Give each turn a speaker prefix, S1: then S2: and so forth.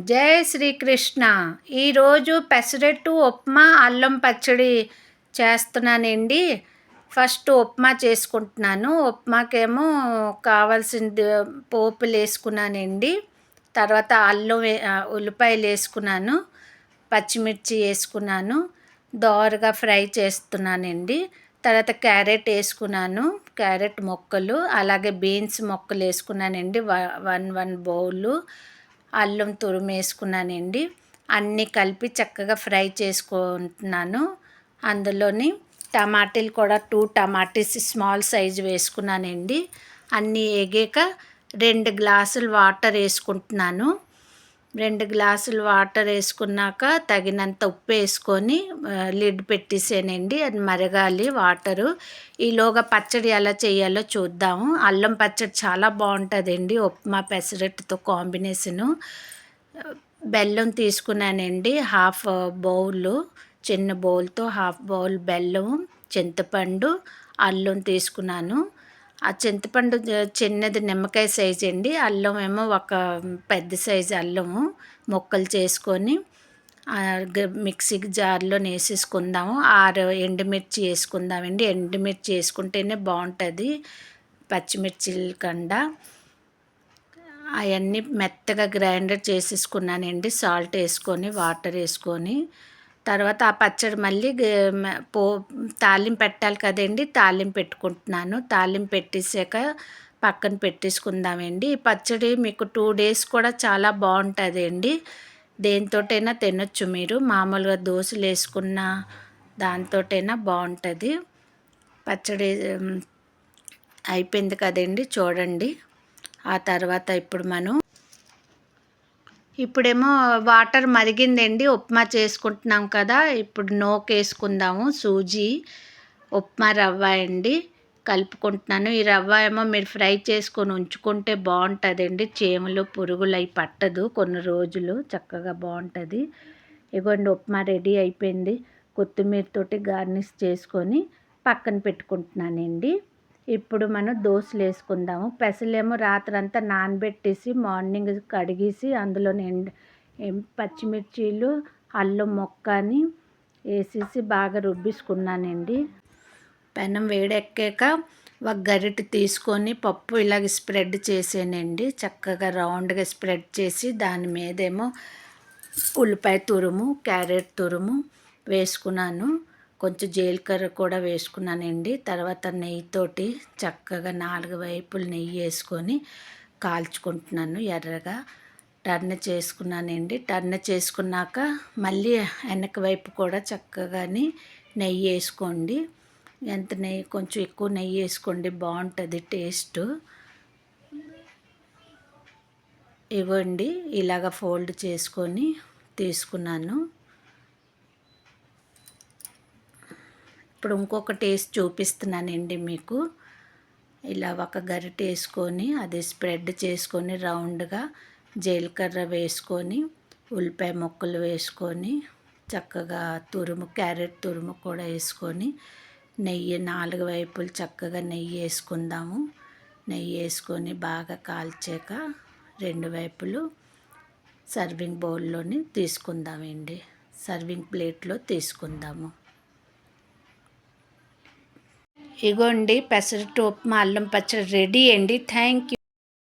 S1: జై శ్రీకృష్ణ. ఈరోజు పెసరట్టు ఉప్మా అల్లం పచ్చడి చేస్తున్నానండి. ఫస్ట్ ఉప్మా చేసుకుంటున్నాను. ఉప్మాకేమో కావాల్సింది పోపులు వేసుకున్నానండి. తర్వాత ఉల్లిపాయలు వేసుకున్నాను, పచ్చిమిర్చి వేసుకున్నాను, దోరగా ఫ్రై చేస్తున్నానండి. తర్వాత క్యారెట్ వేసుకున్నాను, క్యారెట్ ముక్కలు, అలాగే బీన్స్ ముక్కలు వేసుకున్నానండి. వన్ బౌలు అల్లం తురుము వేసుకున్నానండి. అన్నీ కలిపి చక్కగా ఫ్రై చేసుకుంటున్నాను. అందులోని టమాటీలు కూడా 2 టమాటీస్ స్మాల్ సైజు వేసుకున్నానండి. అన్నీ ఎగాక 2 గ్లాసులు వాటర్ వేసుకుంటున్నాను. 2 గ్లాసులు వాటర్ వేసుకున్నాక తగినంత ఉప్పు వేసుకొని లిడ్ పెట్టేసానండి. అది మరగాలి వాటరు. ఈలోగా పచ్చడి ఎలా చేయాలో చూద్దాము. అల్లం పచ్చడి చాలా బాగుంటుందండి ఉప్మా పెసరట్టుతో కాంబినేషను. బెల్లం తీసుకున్నానండి, హాఫ్ బౌలు, చిన్న బౌల్తో హాఫ్ బౌల్ బెల్లం, చింతపండు, అల్లం తీసుకున్నాను. ఆ చింతపండు చిన్నది నిమ్మకాయ సైజు అండి, అల్లం ఏమో ఒక పెద్ద సైజు అల్లము ముక్కలు చేసుకొని మిక్సీకి జార్లో వేసేసుకుందాము. 6 ఎండుమిర్చి వేసుకుందామండి. ఎండుమిర్చి వేసుకుంటేనే బాగుంటుంది పచ్చిమిర్చిల కన్నా. అవన్నీ మెత్తగా గ్రైండర్ చేసేసుకున్నానండి, సాల్ట్ వేసుకొని వాటర్ వేసుకొని. తర్వాత ఆ పచ్చడి మళ్ళీ తాలింపు పెట్టాలి కదండి, తాలింపు పెట్టుకుంటున్నాను. తాలింపు పెట్టేసాక పక్కన పెట్టేసుకుందామండి. ఈ పచ్చడి మీకు 2 డేస్ కూడా చాలా బాగుంటుందండి. దేనితోటైనా తినొచ్చు మీరు, మామూలుగా దోశలు వేసుకున్న దాంతోటైనా బాగుంటుంది. పచ్చడి అయిపోయింది కదండి, చూడండి. ఆ తర్వాత ఇప్పుడేమో వాటర్ మరిగిందండి, ఉప్మా చేసుకుంటున్నాం కదా. ఇప్పుడు నూక వేసుకుందాము. సూజీ ఉప్మా రవ్వ అండి కలుపుకుంటున్నాను. ఈ రవ్వ ఏమో మీరు ఫ్రై చేసుకొని ఉంచుకుంటే బాగుంటుందండి. చీమలు పురుగులు అవి పట్టదు కొన్ని రోజులు, చక్కగా బాగుంటుంది. ఇగోండి ఉప్మా రెడీ అయిపోయింది. కొత్తిమీరతోటి గార్నిష్ చేసుకొని పక్కన పెట్టుకుంటున్నానండి. ఇప్పుడు మనం దోశలు వేసుకుందాము. పెసలేమో రాత్రంతా నానబెట్టేసి మార్నింగ్ కడిగేసి అందులో పచ్చిమిర్చీలు, అల్లం ముక్కని వేసేసి బాగా రుబ్బేసుకున్నానండి. పెనం వేడెక్కాక ఒక గరిటె తీసుకొని పప్పు ఇలాగ స్ప్రెడ్ చేసానండి. చక్కగా రౌండ్గా స్ప్రెడ్ చేసి దాని మీదేమో ఉల్లిపాయ తురుము, క్యారెట్ తురుము వేసుకున్నాను. కొంచెం జీలకర్ర కూడా వేసుకున్నానండి. తర్వాత నెయ్యితోటి చక్కగా 4 వైపులు నెయ్యి వేసుకొని కాల్చుకుంటున్నాను. ఎర్రగా టర్న్ చేసుకున్నానండి. టర్న్ చేసుకున్నాక మళ్ళీ వెనక వైపు కూడా చక్కగాని నెయ్యి వేసుకోండి. కొంచెం ఎక్కువ నెయ్యి వేసుకోండి, బాగుంటుంది టేస్ట్. ఇవ్వండి ఇలాగ ఫోల్డ్ చేసుకొని తీసుకున్నాను. ఇప్పుడు ఇంకొక టేస్ట్ చూపిస్తున్నానండి మీకు. ఇలా ఒక గరిటె వేసుకొని అది స్ప్రెడ్ చేసుకొని రౌండ్గా జీలకర్ర వేసుకొని ఉల్లిపాయ ముక్కలు వేసుకొని చక్కగా క్యారెట్ తురుము కూడా వేసుకొని నెయ్యి 4 వైపులు చక్కగా నెయ్యి వేసుకుందాము. నెయ్యి వేసుకొని బాగా కాల్చాక 2 వైపులు సర్వింగ్ బౌల్లోని తీసుకుందామండి. సర్వింగ్ ప్లేట్లో తీసుకుందాము. ఇగోండి పెసరట్టు ఉప్మా అల్లం పచ్చడి రెడీ అండి. Thank you.